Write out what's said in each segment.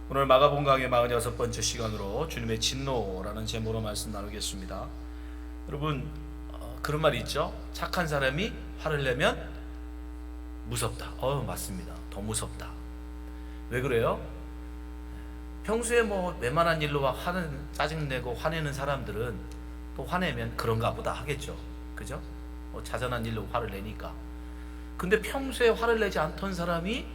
오늘 마가복음 강의 46번째 시간으로 주님의 진노라는 제목으로 말씀 나누겠습니다. 여러분, 그런 말이 있죠. 착한 사람이 화를 내면 무섭다. 맞습니다. 더 무섭다. 왜 그래요? 평소에 웬만한 일로 막 짜증내고 화내는 사람들은 또 화내면 그런가 보다 하겠죠. 그죠? 자잘한 일로 화를 내니까. 근데 평소에 화를 내지 않던 사람이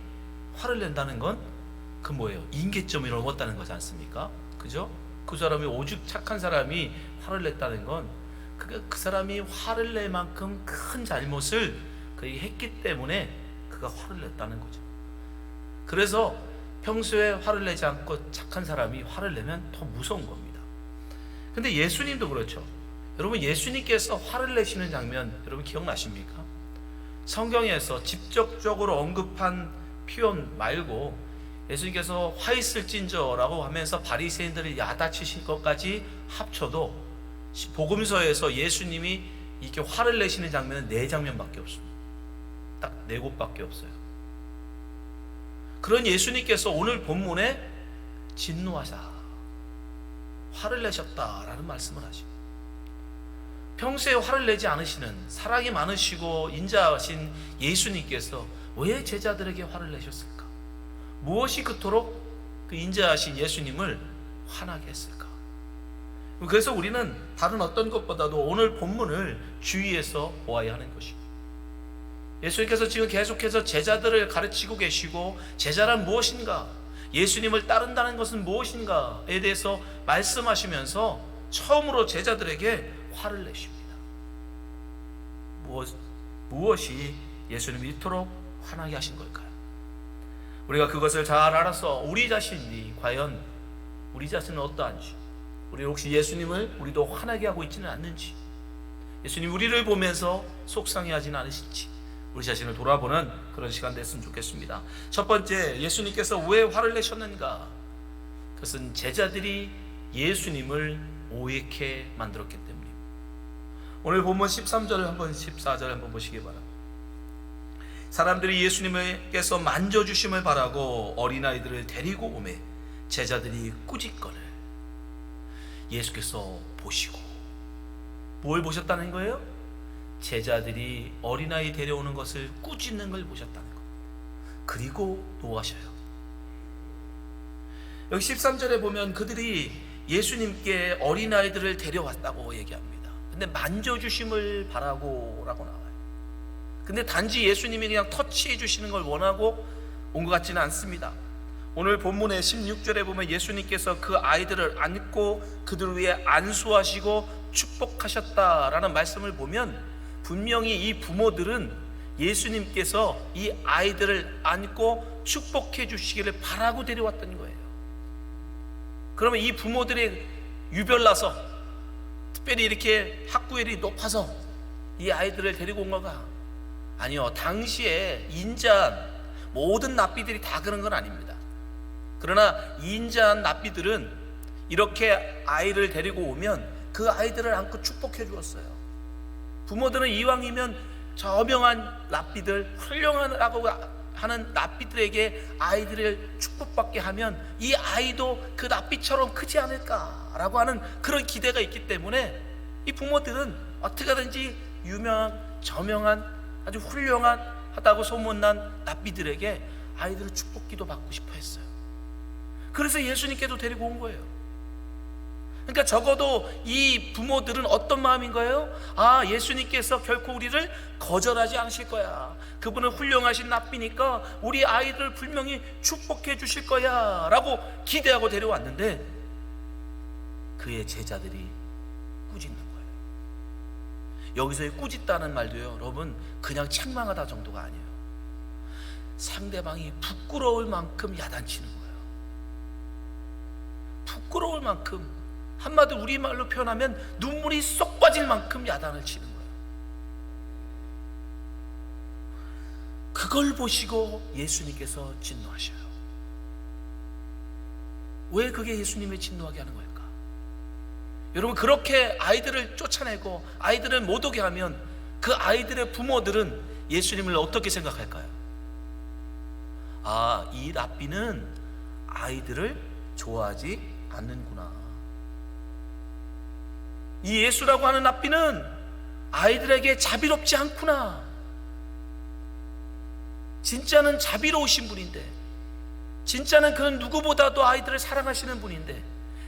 화를 낸다는 건 그 뭐예요? 임계점을 넘었다는 거지 않습니까? 그죠? 그 사람이 오죽 착한 사람이 화를 냈다는 건 그 사람이 화를 낼 만큼 큰 잘못을 그가 했기 때문에 그가 화를 냈다는 거죠. 그래서 평소에 화를 내지 않고 착한 사람이 화를 내면 더 무서운 겁니다. 근데 예수님도 그렇죠. 여러분, 예수님께서 화를 내시는 장면 여러분 기억나십니까? 성경에서 직접적으로 언급한 표현 말고 예수님께서 화 있을진저라고 하면서 바리새인들을 야단치실 것까지 합쳐도 복음서에서 예수님이 이렇게 화를 내시는 장면은 4장면밖에 없습니다. 딱 4곳밖에 없어요. 그런 예수님께서 오늘 본문에 진노하사 화를 내셨다라는 말씀을 하십니다. 평소에 화를 내지 않으시는 사랑이 많으시고 인자하신 예수님께서 왜 제자들에게 화를 내셨을까? 무엇이 그토록 그 인자하신 예수님을 화나게 했을까? 그래서 우리는 다른 어떤 것보다도 오늘 본문을 주의해서 보아야 하는 것입니다. 예수님께서 지금 계속해서 제자들을 가르치고 계시고, 제자란 무엇인가, 예수님을 따른다는 것은 무엇인가에 대해서 말씀하시면서 처음으로 제자들에게 화를 내십니다. 무엇이 예수님이 이토록 화나게 하신 걸까요? 우리가 그것을 잘 알아서 우리 자신이 과연 우리 자신은 어떠한지, 우리 혹시 예수님을 우리도 화나게 하고 있지는 않는지, 예수님 우리를 보면서 속상해하지는 않으실지 우리 자신을 돌아보는 그런 시간 됐으면 좋겠습니다. 첫 번째, 예수님께서 왜 화를 내셨는가? 그것은 제자들이 예수님을 오해케 만들었기 때문입니다. 오늘 본문 13절 14절 한번 보시기 바랍니다. 사람들이 예수님께서 만져주심을 바라고 어린아이들을 데리고 오매 제자들이 꾸짖거늘 예수께서 보시고, 뭘 보셨다는 거예요? 제자들이 어린아이 데려오는 것을 꾸짖는 걸 보셨다는 겁니다. 그리고 노하셔요. 여기 13절에 보면 그들이 예수님께 어린아이들을 데려왔다고 얘기합니다. 근데 만져주심을 바라고 라고 나와요. 근데 단지 예수님이 그냥 터치해 주시는 걸 원하고 온 것 같지는 않습니다. 오늘 본문의 16절에 보면 예수님께서 그 아이들을 안고 그들 위에 안수하시고 축복하셨다라는 말씀을 보면 분명히 이 부모들은 예수님께서 이 아이들을 안고 축복해 주시기를 바라고 데려왔던 거예요. 그러면 이 부모들이 유별나서 특별히 이렇게 학구열이 높아서 이 아이들을 데리고 온 건가? 아니요. 당시에 인자한 모든 납비들이 다 그런 건 아닙니다. 그러나 인자한 납비들은 이렇게 아이를 데리고 오면 그 아이들을 안고 축복해 주었어요. 부모들은 이왕이면 저명한 납비들, 훌륭하다고 하는 납비들에게 아이들을 축복받게 하면 이 아이도 그 납비처럼 크지 않을까라고 하는 그런 기대가 있기 때문에 이 부모들은 어떻게 하든지 유명한 저명한 아주 훌륭하다고 소문난 납비들에게 아이들의 축복기도 받고 싶어 했어요. 그래서 예수님께도 데리고 온 거예요. 그러니까 적어도 이 부모들은 어떤 마음인 거예요? 예수님께서 결코 우리를 거절하지 않으실 거야. 그분은 훌륭하신 납비니까 우리 아이들을 분명히 축복해 주실 거야 라고 기대하고 데려왔는데 그의 제자들이 꾸짖는 거예요. 여기서의 꾸짖다는 말도요, 여러분, 그냥 책망하다 정도가 아니에요. 상대방이 부끄러울 만큼 야단치는 거예요. 부끄러울 만큼, 한마디로 우리말로 표현하면 눈물이 쏙 빠질 만큼 야단을 치는 거예요. 그걸 보시고 예수님께서 진노하셔요. 왜 그게 예수님을 진노하게 하는 걸까? 여러분, 그렇게 아이들을 쫓아내고 아이들을 못 오게 하면 그 아이들의 부모들은 예수님을 어떻게 생각할까요? 이 랍비는 아이들을 좋아하지 않는구나. 이 예수라고 하는 랍비는 아이들에게 자비롭지 않구나. 진짜는 자비로우신 분인데, 진짜는 그는 누구보다도 아이들을 사랑하시는 분인데,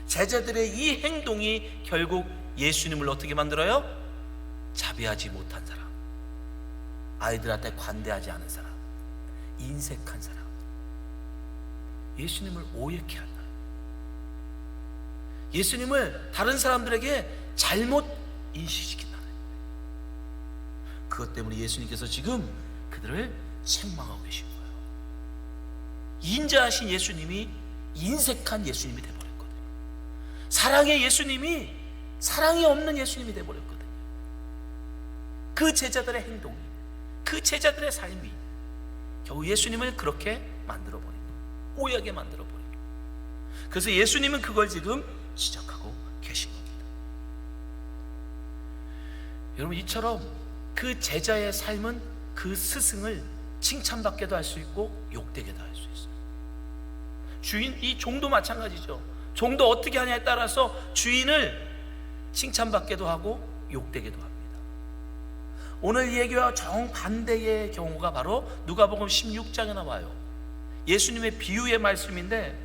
제자들의 이 행동이 결국 예수님을 어떻게 만들어요? 자비하지 못한 사람, 아이들한테 관대하지 않은 사람, 인색한 사람, 예수님을 오해케 한다. 예수님을 다른 사람들에게 잘못 인식시킨다. 그것 때문에 예수님께서 지금 그들을 책망하고 계신 거예요. 인자하신 예수님이 인색한 예수님이 되어버렸거든요. 사랑의 예수님이 사랑이 없는 예수님이 되어버렸거든요. 그 제자들의 행동이, 그 제자들의 삶이 겨우 예수님을 그렇게 만들어버린 거예요. 오해하게 만들어버린 거예요. 그래서 예수님은 그걸 지금 지적하고 계신 겁니다. 여러분, 이처럼 그 제자의 삶은 그 스승을 칭찬받게도 할 수 있고 욕되게도 할 수 있어요. 주인, 이 종도 마찬가지죠. 종도 어떻게 하냐에 따라서 주인을 칭찬받게도 하고 욕되게도 합니다. 오늘 이 얘기와 정반대의 경우가 바로 누가복음 16장에 나와요. 예수님의 비유의 말씀인데,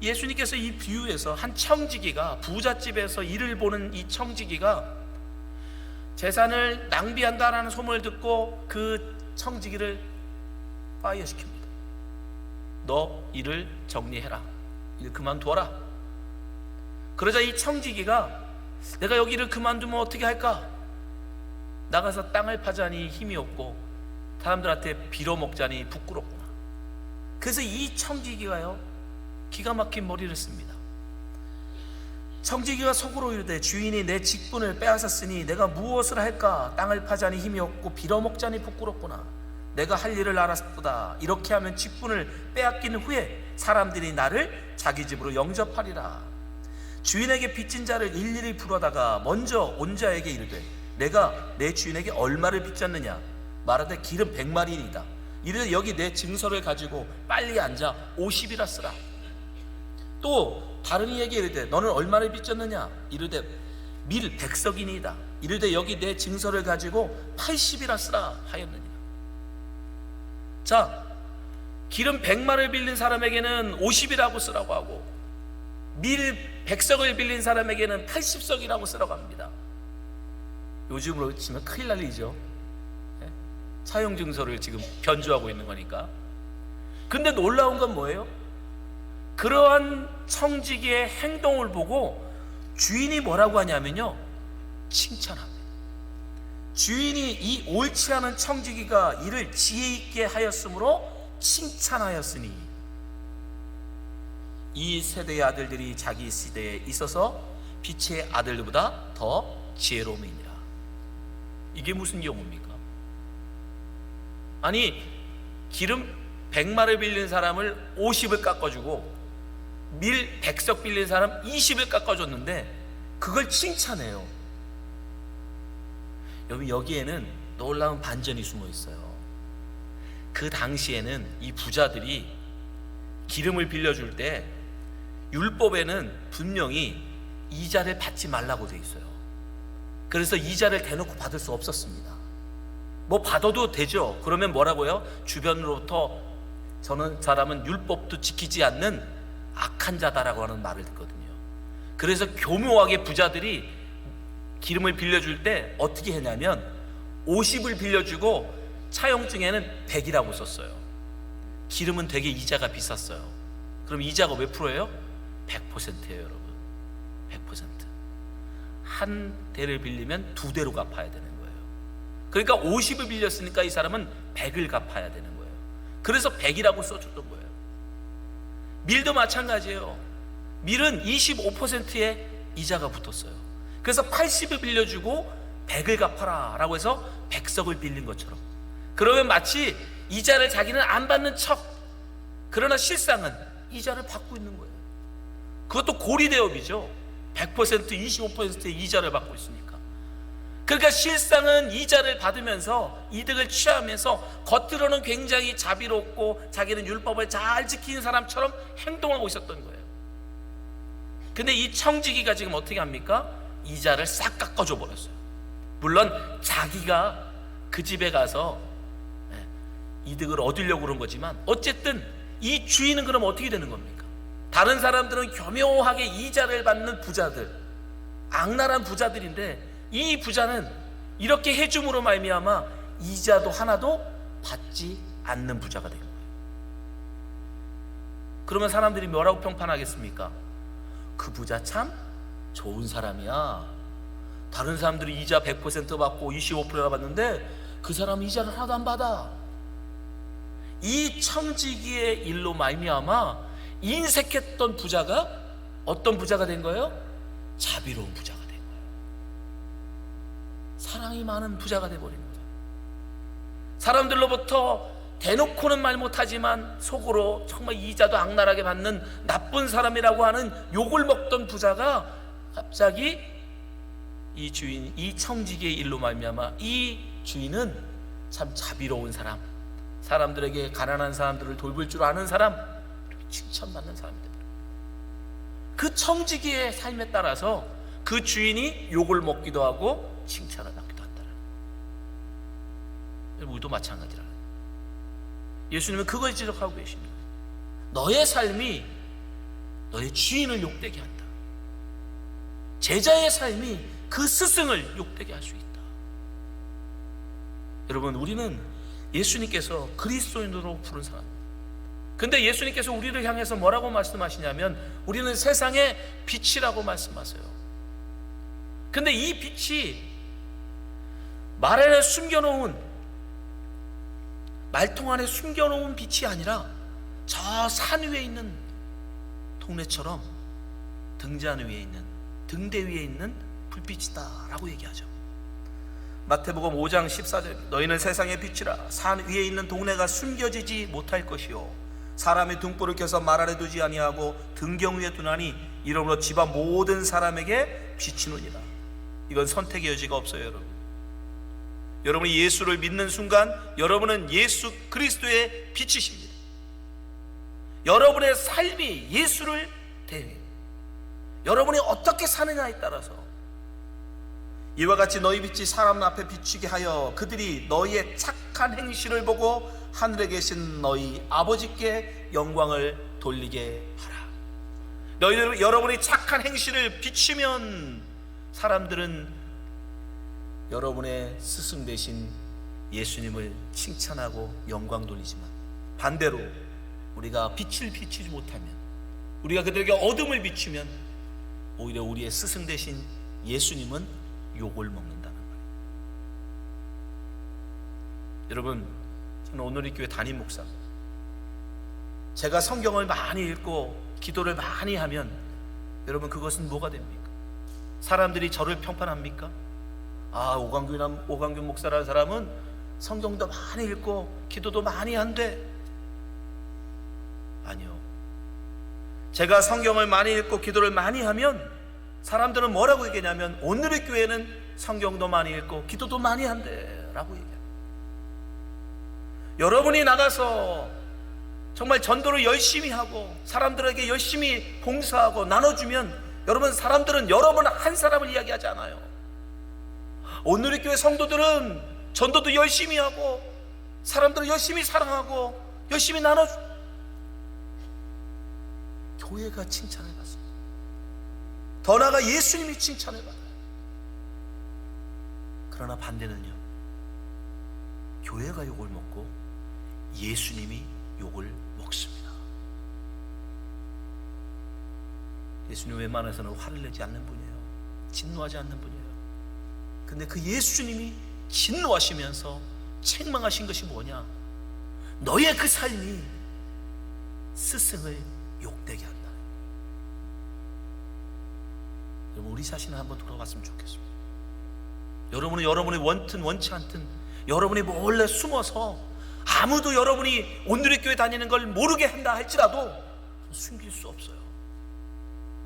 예수님께서 이 비유에서 한 청지기가, 부잣집에서 일을 보는 이 청지기가 재산을 낭비한다라는 소문을 듣고 그 청지기를 파이어 시킵니다. 너 일을 정리해라, 일 그만둬라. 그러자 이 청지기가 내가 여기 일을 그만두면 어떻게 할까? 나가서 땅을 파자니 힘이 없고 사람들한테 빌어먹자니 부끄럽구나. 그래서 이 청지기가요, 기가 막힌 머리를 씁니다. 청지기가 속으로 이르되 주인이 내 직분을 빼앗았으니 내가 무엇을 할까? 땅을 파자니 힘이 없고 빌어먹자니 부끄럽구나. 내가 할 일을 알았도다. 이렇게 하면 직분을 빼앗긴 후에 사람들이 나를 자기 집으로 영접하리라. 주인에게 빚진 자를 일일이 불러다가 먼저 온 자에게 이르되 내가 내 주인에게 얼마를 빚졌느냐? 말하되 기름 100마리이다. 이르되 여기 내 증서를 가지고 빨리 앉아 50이라 쓰라. 또 다른 이에게 이르되 너는 얼마를 빚졌느냐? 이르되 밀 100석이니이다. 이르되 여기 내 증서를 가지고 80이라 쓰라 하였느니라. 자, 기름 100마를 빌린 사람에게는 50이라고 쓰라고 하고 밀 100석을 빌린 사람에게는 80석이라고 쓰라고 합니다. 요즘으로 치면 큰일 날 일이죠. 사용 증서를 지금 변조하고 있는 거니까. 근데 놀라운 건 뭐예요? 그러한 청지기의 행동을 보고 주인이 뭐라고 하냐면요, 칭찬합니다. 주인이 이 옳지 않은 청지기가 이를 지혜 있게 하였으므로 칭찬하였으니 이 세대의 아들들이 자기 시대에 있어서 빛의 아들들보다 더 지혜로움이니라. 이게 무슨 경우입니까? 아니, 기름 100마를 빌린 사람을 50을 깎아주고 밀 100석 빌린 사람 20을 깎아줬는데 그걸 칭찬해요. 여러분, 여기에는 놀라운 반전이 숨어 있어요. 그 당시에는 이 부자들이 기름을 빌려줄 때 율법에는 분명히 이자를 받지 말라고 돼 있어요. 그래서 이자를 대놓고 받을 수 없었습니다. 뭐 받아도 되죠. 그러면 뭐라고요? 주변으로부터 저는 사람은 율법도 지키지 않는 악한 자다라고 하는 말을 듣거든요. 그래서 교묘하게 부자들이 기름을 빌려줄 때 어떻게 했냐면 50을 빌려주고 차용증에는 100이라고 썼어요. 기름은 되게 이자가 비쌌어요. 그럼 이자가 몇 프로예요? 100%예요, 여러분. 100%. 한 대를 빌리면 2대로 갚아야 되는 거예요. 그러니까 50을 빌렸으니까 이 사람은 100을 갚아야 되는 거예요. 그래서 100이라고 써줬던 거예요. 밀도 마찬가지예요. 밀은 25%의 이자가 붙었어요. 그래서 80을 빌려주고 100을 갚아라 라고 해서 100석을 빌린 것처럼, 그러면 마치 이자를 자기는 안 받는 척, 그러나 실상은 이자를 받고 있는 거예요. 그것도 고리대업이죠. 100% 25%의 이자를 받고 있으니까. 그러니까 실상은 이자를 받으면서 이득을 취하면서 겉으로는 굉장히 자비롭고 자기는 율법을 잘 지키는 사람처럼 행동하고 있었던 거예요. 근데 이 청지기가 지금 어떻게 합니까? 이자를 싹 깎아줘 버렸어요. 물론 자기가 그 집에 가서 이득을 얻으려고 그런 거지만 어쨌든 이 주인은 그럼 어떻게 되는 겁니까? 다른 사람들은 교묘하게 이자를 받는 부자들, 악랄한 부자들인데 이 부자는 이렇게 해줌으로 말미암아 이자도 하나도 받지 않는 부자가 된 거예요. 그러면 사람들이 뭐라고 평판하겠습니까? 그 부자 참 좋은 사람이야. 다른 사람들이 이자 100% 받고 25%나 받는데 그 사람은 이자를 하나도 안 받아. 이 청지기의 일로 말미암아 인색했던 부자가 어떤 부자가 된 거예요? 자비로운 부자가 된 거예요. 사랑이 많은 부자가 돼버린 거죠. 사람들로부터 대놓고는 말 못하지만 속으로 정말 이자도 악랄하게 받는 나쁜 사람이라고 하는 욕을 먹던 부자가 갑자기 이 주인, 이 청지기의 일로 말미암아 이 주인은 참 자비로운 사람, 사람들에게 가난한 사람들을 돌볼 줄 아는 사람, 칭찬받는 사람이 됩니다. 그 청지기의 삶에 따라서 그 주인이 욕을 먹기도 하고 칭찬을 받기도 한다는 거예요. 우리도 마찬가지라는 거예요. 예수님은 그걸 지적하고 계십니다. 너의 삶이 너의 주인을 욕되게 한다. 제자의 삶이 그 스승을 욕되게 할 수 있다. 여러분, 우리는 예수님께서 그리스도인으로 부른 사람. 근데 예수님께서 우리를 향해서 뭐라고 말씀하시냐면 우리는 세상의 빛이라고 말씀하세요. 근데 이 빛이 말 안에 숨겨놓은, 말통 안에 숨겨놓은 빛이 아니라 저 산 위에 있는 동네처럼 등잔 위에 있는, 등대 위에 있는 불빛이다 라고 얘기하죠. 마태복음 5장 14절, 너희는 세상의 빛이라. 산 위에 있는 동네가 숨겨지지 못할 것이요 사람의 등불을 켜서 말 아래 두지 아니하고 등경 위에 두나니 이러므로 집안 모든 사람에게 비치느니라. 이건 선택의 여지가 없어요. 여러분, 여러분이 예수를 믿는 순간 여러분은 예수 그리스도의 빛이십니다. 여러분의 삶이 예수를 대해요. 여러분이 어떻게 사느냐에 따라서 이와 같이 너희 빛이 사람 앞에 비추게 하여 그들이 너희의 착한 행실을 보고 하늘에 계신 너희 아버지께 영광을 돌리게 하라. 여러분이 착한 행실을 비추면 사람들은 여러분의 스승 되신 예수님을 칭찬하고 영광 돌리지만, 반대로 우리가 빛을 비추지 못하면, 우리가 그들에게 어둠을 비추면 오히려 우리의 스승 되신 예수님은 욕을 먹는다는 거예요. 여러분, 저는 오늘의 교회 담임 목사, 제가 성경을 많이 읽고 기도를 많이 하면 여러분 그것은 뭐가 됩니까? 사람들이 저를 평판합니까? 아, 오광균 목사라는 사람은 성경도 많이 읽고 기도도 많이 한대. 아니요. 제가 성경을 많이 읽고 기도를 많이 하면 사람들은 뭐라고 얘기하냐면 오늘의 교회는 성경도 많이 읽고 기도도 많이 한대 라고 얘기합니다. 여러분이 나가서 정말 전도를 열심히 하고 사람들에게 열심히 봉사하고 나눠주면 여러분, 사람들은 여러분 한 사람을 이야기하지 않아요. 오늘의 교회 성도들은 전도도 열심히 하고 사람들을 열심히 사랑하고 열심히 나눠주, 교회가 칭찬을 받습니다. 더 나아가 예수님이 칭찬을 받아요. 그러나 반대는요, 교회가 욕을 먹고 예수님이 욕을 먹습니다. 예수님 웬만해서는 화를 내지 않는 분이에요. 진노하지 않는 분이에요. 근데 그 예수님이 진노하시면서 책망하신 것이 뭐냐? 너의 그 삶이 스승을 욕되게 한다. 여러분, 우리 자신을 한번 돌아봤으면 좋겠습니다. 여러분은 여러분이 원든 원치 않든 여러분이 몰래 숨어서 아무도 여러분이 오늘의 교회 다니는 걸 모르게 한다 할지라도 숨길 수 없어요.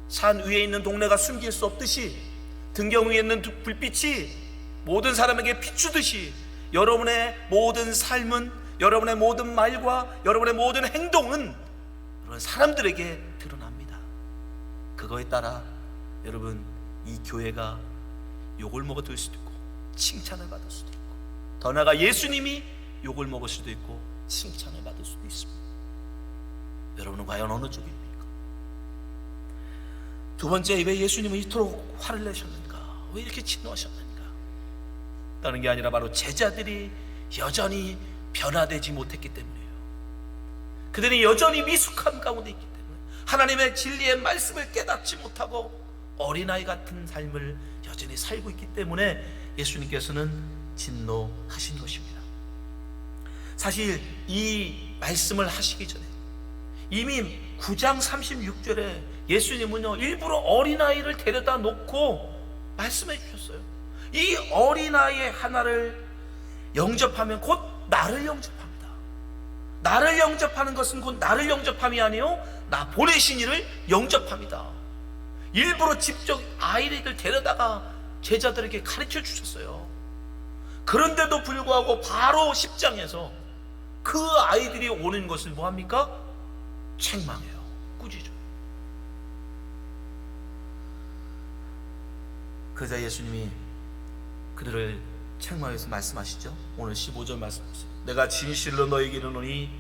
산 위에 있는 동네가 숨길 수 없듯이 등경 위에 있는 불빛이 모든 사람에게 비추듯이 여러분의 모든 삶은, 여러분의 모든 말과 여러분의 모든 행동은 그런 사람들에게 드러납니다. 그거에 따라 여러분, 이 교회가 욕을 먹을 수도 있고 칭찬을 받을 수도 있고, 더 나아가 예수님이 욕을 먹을 수도 있고 칭찬을 받을 수도 있습니다. 여러분은 과연 어느 쪽입니까? 두 번째, 왜 예수님은 이토록 화를 내셨는가? 왜 이렇게 진노하셨는가? 다른 게 아니라 바로 제자들이 여전히 변화되지 못했기 때문이에요. 그들이 여전히 미숙함 가운데 있기 때문에, 하나님의 진리의 말씀을 깨닫지 못하고 어린아이 같은 삶을 여전히 살고 있기 때문에 예수님께서는 진노하신 것입니다. 사실 이 말씀을 하시기 전에 이미 9장 36절에 예수님은요, 일부러 어린아이를 데려다 놓고 말씀해 주셨어요. 이 어린아이의 하나를 영접하면 곧 나를 영접합니다. 나를 영접하는 것은 곧 나를 영접함이 아니요, 나 보내신 이를 영접합니다. 일부러 직접 아이를 데려다가 제자들에게 가르쳐 주셨어요. 그런데도 불구하고 바로 10장에서 그 아이들이 오는 것을 뭐합니까? 책망해요. 꾸짖어요. 그러자 예수님이 그들을 책망해서 말씀하시죠. 오늘 15절 말씀하세요. 내가 진실로 너에게 이르노니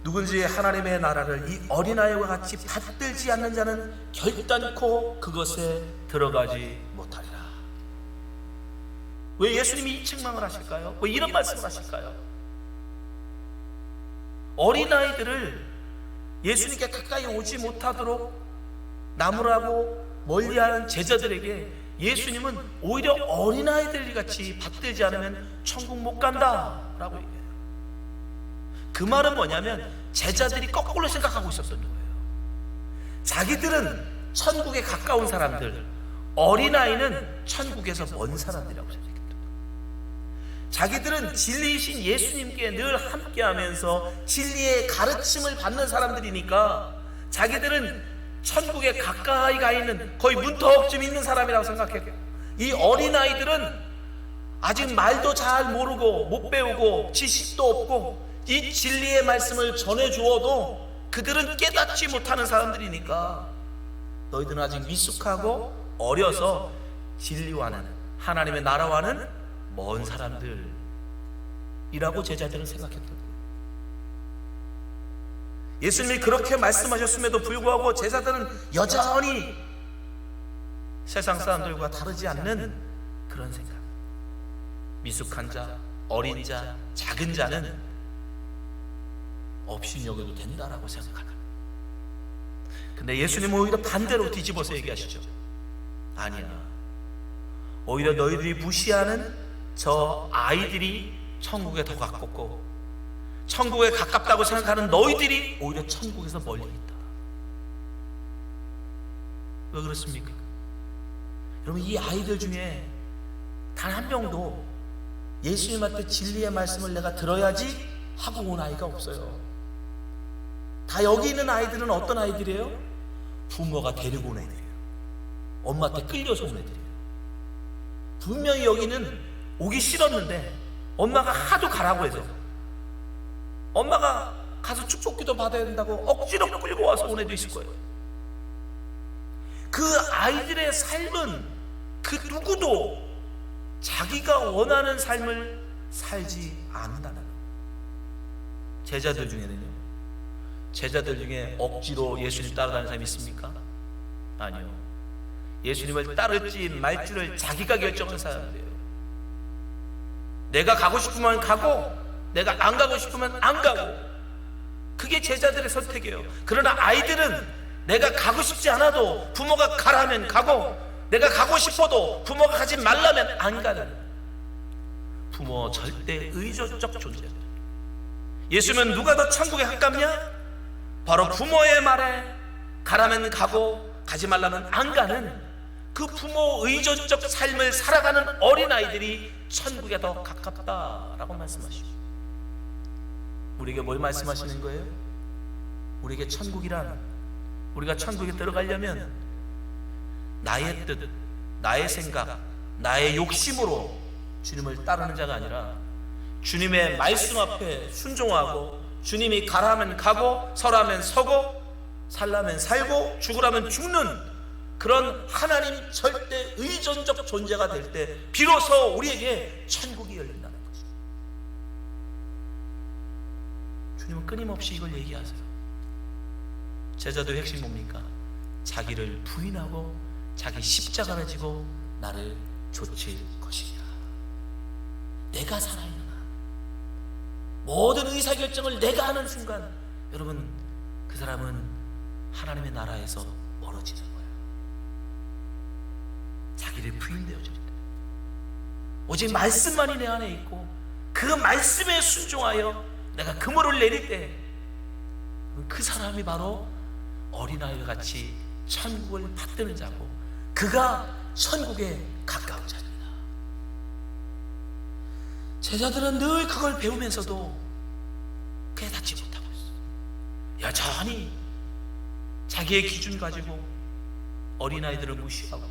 누군지 하나님의 나라를 이 어린아이와 같이 받들지 않는 자는 결단코 그것에 들어가지 못하리라. 왜 예수님이 이 책망을 하실까요? 왜 이런 말씀을 하실까요? 어린아이들을 예수님께 가까이 오지 못하도록 나무라고 멀리하는 제자들에게 예수님은 오히려 어린아이들 같이 받들지 않으면 천국 못 간다라고 얘기해요. 그 말은 뭐냐면 제자들이 거꾸로 생각하고 있었던 거예요. 자기들은 천국에 가까운 사람들, 어린아이는 천국에서 먼 사람들이라고 생각했던 거예요. 자기들은 진리이신 예수님께 늘 함께하면서 진리의 가르침을 받는 사람들이니까 자기들은 천국에 가까이 가 있는, 거의 문턱쯤 있는 사람이라고 생각했고, 이 어린아이들은 아직 말도 잘 모르고 못 배우고 지식도 없고 이 진리의 말씀을 전해주어도 그들은 깨닫지 못하는 사람들이니까 너희들은 아직 미숙하고 어려서 진리와는, 하나님의 나라와는 먼 사람들이라고 제자들은 생각했던 거예요. 예수님이 그렇게 말씀하셨음에도 불구하고 제자들은 여전히 세상 사람들과 다르지 않는 그런 생각, 미숙한 자, 어린 자, 작은 자는 없이 여겨도 된다라고 생각하는. 근데 예수님은 오히려 반대로 뒤집어서 얘기하시죠. 아니야, 오히려 너희들이 무시하는 저 아이들이 천국에 더 가깝고 천국에 가깝다고 생각하는 너희들이 오히려 천국에서 멀리 있다. 왜 그렇습니까? 여러분, 이 아이들 중에 단 한 명도 예수님한테 진리의 말씀을 내가 들어야지 하고 온 아이가 없어요. 다 여기 있는 아이들은 어떤 아이들이에요? 부모가 데리고 온 애들이에요. 엄마한테 끌려서 온 애들이에요. 분명히 여기는 오기 싫었는데 엄마가 하도 가라고 해서, 엄마가 가서 축복기도 받아야 된다고 억지로 끌고 와서 온 애도 있을 거예요. 그 아이들의 삶은 그 누구도 자기가 원하는 삶을 살지 않는다는 거예요. 제자들 중에는요, 제자들 중에 억지로 예수님 따라다니는 사람이 있습니까? 아니요. 예수님을 따를지 말지를 자기가 결정한 사람이에요. 내가 가고 싶으면 가고, 내가 안 가고 싶으면 안 가고, 그게 제자들의 선택이에요. 그러나 아이들은 내가 가고 싶지 않아도 부모가 가라면 가고, 내가 가고 싶어도 부모가 가지 말라면 안 가는, 부모 절대 의존적 존재예요. 예수님은 누가 더 천국에 가깝냐? 바로 부모의 말에 가라면 가고 가지 말라면 안 가는 그 부모 의존적 삶을 살아가는 어린아이들이 천국에 더 가깝다라고 말씀하시죠. 우리에게 뭘 말씀하시는 거예요? 우리에게 천국이란, 우리가 천국에 들어가려면 나의 뜻, 나의 생각, 나의 욕심으로 주님을 따르는 자가 아니라 주님의 말씀 앞에 순종하고 주님이 가라면 가고 서라면 서고 살라면 살고 죽으라면 죽는 그런 하나님 절대 의존적 존재가 될 때 비로소 우리에게 천국이 열린다는 것입니다. 주님은 끊임없이 이걸 얘기하세요. 제자도의 핵심 뭡니까? 자기를 부인하고 자기 십자가를 지고 나를 좇을 것이니라. 내가 살아있는 한 모든 의사결정을 내가 하는 순간 여러분 그 사람은 하나님의 나라에서 멀어지는 거예요. 자기를 부인되어질 때 오직 말씀만이 내 안에 있고 그 말씀에 순종하여 내가 그물을 내릴 때 그 사람이 바로 어린아이와 같이 천국을 받드는 자고 그가 천국에 가까운 자입니다. 제자들은 늘 그걸 배우면서도 깨닫지 못하고 있어요. 여전히 자기의 기준 가지고 어린아이들을 무시하고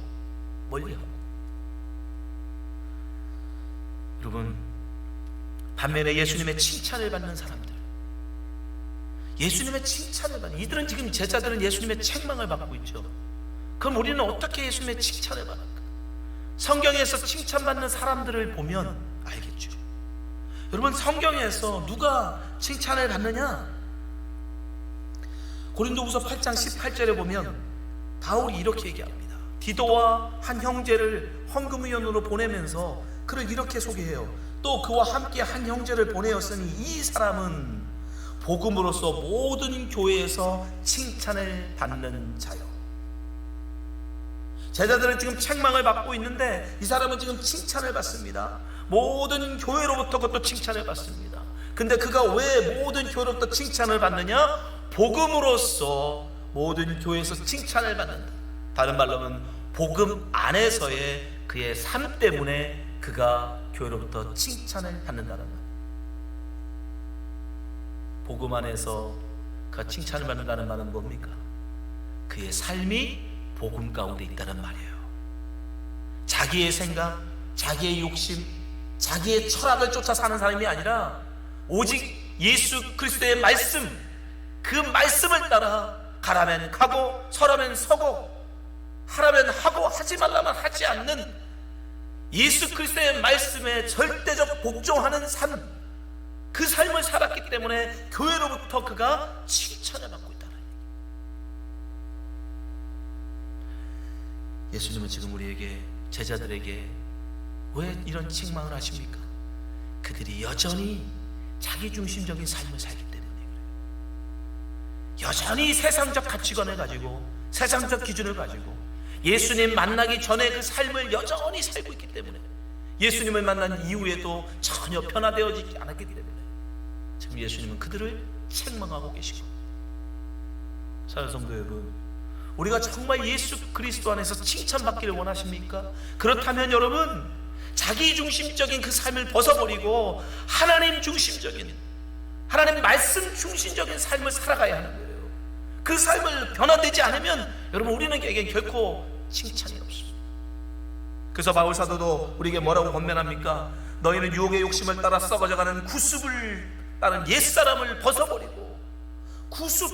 멀리하고. 여러분, 반면에 예수님의 칭찬을 받는 사람들, 예수님의 칭찬을 받는 이들은 지금 제자들은 예수님의 책망을 받고 있죠. 그럼 우리는 어떻게 예수님의 칭찬을 받을까? 성경에서 칭찬받는 사람들을 보면 알겠죠. 여러분, 성경에서 누가 칭찬을 받느냐? 고린도후서 8장 18절에 보면 바울이 이렇게 얘기합니다. 디도와 한 형제를 헌금위원으로 보내면서 그를 이렇게 소개해요. 또 그와 함께 한 형제를 보내었으니 이 사람은 복음으로서 모든 교회에서 칭찬을 받는 자요. 제자들은 지금 책망을 받고 있는데 이 사람은 지금 칭찬을 받습니다. 모든 교회로부터 그것도 칭찬을 받습니다. 근데 그가 왜 모든 교회로부터 칭찬을 받느냐? 복음으로서 모든 교회에서 칭찬을 받는다. 다른 말로 하면 복음 안에서의 그의 삶 때문에 그가 교회로부터 칭찬을 받는다는 말. 복음 안에서 그가 칭찬을 받는다는 말은 뭡니까? 그의 삶이 복음 가운데 있다는 말이에요. 자기의 생각, 자기의 욕심, 자기의 철학을 쫓아 사는 사람이 아니라 오직 예수 그리스도의 말씀, 그 말씀을 따라 가라면 가고 서라면 서고 하라면 하고 하지 말라면 하지 않는 예수 그리스도의 말씀에 절대적 복종하는 삶, 그 삶을 살았기 때문에 교회로부터 그가 칭찬을 받고 있다는 얘기예요. 예수님은 지금 우리에게, 제자들에게 왜 이런 책망을 하십니까? 그들이 여전히 자기중심적인 삶을 살기 때문에 그래요. 여전히 세상적 가치관을 가지고 세상적 기준을 가지고 예수님 만나기 전에 그 삶을 여전히 살고 있기 때문에 예수님을 만난 이후에도 전혀 변화되어지지 않았기 때문에 지금 예수님은 그들을 책망하고 계시고. 사랑하는 성도 여러분, 우리가 정말 예수 그리스도 안에서 칭찬받기를 원하십니까? 그렇다면 여러분, 자기중심적인 그 삶을 벗어버리고 하나님 중심적인, 하나님 말씀 중심적인 삶을 살아가야 하는 거예요. 그 삶을 변화되지 않으면 여러분 우리에게 결코 칭찬이 없습니다. 그래서 바울 사도도 우리에게 뭐라고 권면합니까? 너희는 유혹의 욕심을 따라 썩어져가는 구습을 따른 옛사람을 벗어버리고, 구습,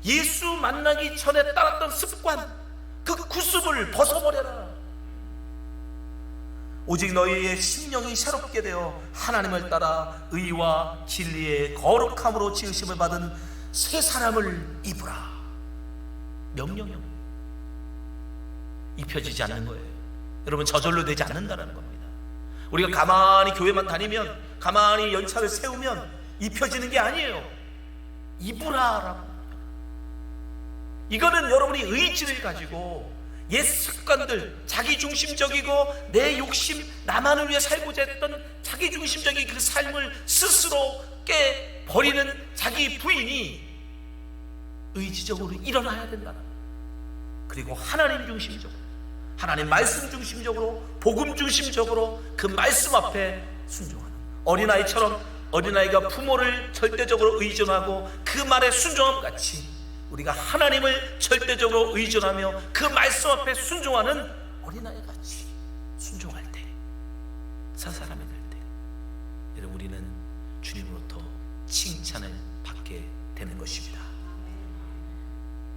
예수 만나기 전에 따랐던 습관, 그 구습을 벗어버려라. 오직 너희의 심령이 새롭게 되어 하나님을 따라 의와 진리의 거룩함으로 지으심을 받은 새 사람을 입으라. 명령형 입혀지지 않는 거예요. 여러분, 저절로 되지 않는다는 겁니다. 우리가 가만히 교회만 다니면, 가만히 연차를 세우면 입혀지는 게 아니에요. 입으라라고. 이거는 여러분이 의지를 가지고 옛 습관들, 자기중심적이고 내 욕심, 나만을 위해 살고자 했던 자기중심적인 그 삶을 스스로 깨버리는 자기 부인이 의지적으로 일어나야 된다는 거예요. 그리고 하나님 중심적으로, 하나님 말씀 중심적으로, 복음 중심적으로 그 말씀 앞에 순종하는, 어린아이처럼 어린아이가 부모를 절대적으로 의존하고 그 말에 순종함 같이 우리가 하나님을 절대적으로 의존하며 그 말씀 앞에 순종하는 어린아이 같이 순종할 새 사람이 될 때 여러분 우리는 주님으로부터 칭찬을 받게 되는 것입니다.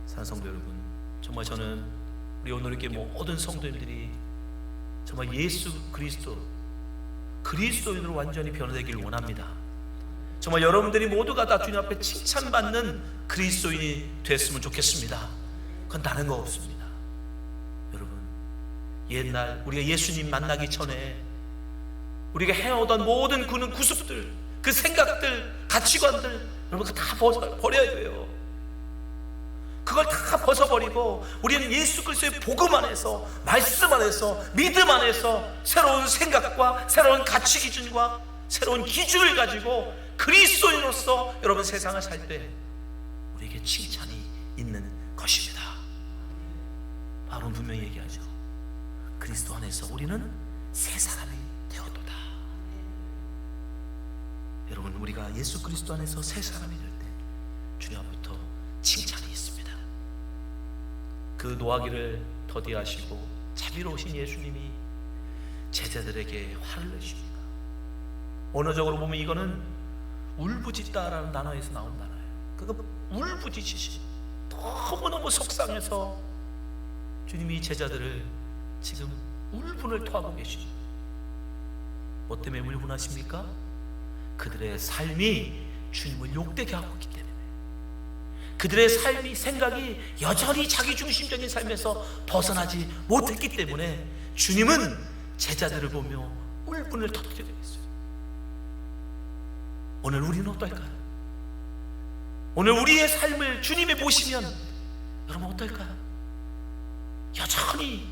사랑하는 성도 여러분, 정말 저는 우리 오늘 이렇게 모든 성도님들이 정말 예수 그리스도인으로 완전히 변화되기를 원합니다. 정말 여러분들이 모두가 다 주님 앞에 칭찬받는 그리스도인이 됐으면 좋겠습니다. 그건 다른 거 없습니다. 여러분, 옛날 우리가 예수님 만나기 전에 우리가 해오던 모든 그 구습들, 그 생각들, 가치관들 여러분 다 버려야 돼요. 그걸 다 벗어버리고 우리는 예수 그리스도의 복음 안에서, 말씀 안에서, 믿음 안에서 새로운 생각과 새로운 가치 기준과 새로운 기준을 가지고 그리스도인으로서 여러분 세상을 살 때 우리에게 칭찬이 있는 것입니다. 바울은 분명히 얘기하죠. 그리스도 안에서 우리는 새 사람이 되었도다. 여러분, 우리가 예수 그리스도 안에서 새 사람이 될 때 주님 앞부터 칭찬이 있습니다. 그 노하기를 더디하시고 자비로우신 예수님이 제자들에게 화를 내십니다. 언어적으로 보면 이거는 울부짖다라는 단어에서 나온 단어예요. 그거 울부짖으시, 너무너무 속상해서 주님이 제자들을 지금 울분을 토하고 계시죠. 뭐 때문에 울분하십니까? 그들의 삶이 주님을 욕되게 하고 있기 때문에, 그들의 삶이, 생각이 여전히 자기중심적인 삶에서 벗어나지 못했기 때문에 주님은 제자들을 보며 울분을 터뜨리게 되겠어요. 오늘 우리는 어떨까요? 오늘 우리의 삶을 주님이 보시면 여러분 어떨까요? 여전히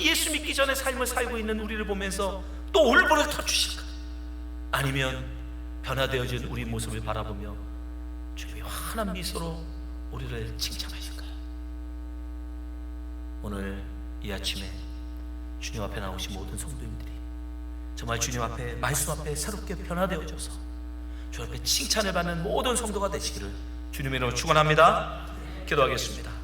예수 믿기 전에 삶을 살고 있는 우리를 보면서 또 울분을 터주실까요? 아니면 변화되어진 우리 모습을 바라보며 주님이 환한 미소로 우리를 칭찬하실까요? 오늘 이 아침에 주님 앞에 나오신 모든 성도님들이 정말 주님 앞에, 말씀 앞에 새롭게 변화되어져서 주 앞에 칭찬을 받는 모든 성도가 되시기를 주님의 이름으로 축원합니다. 기도하겠습니다.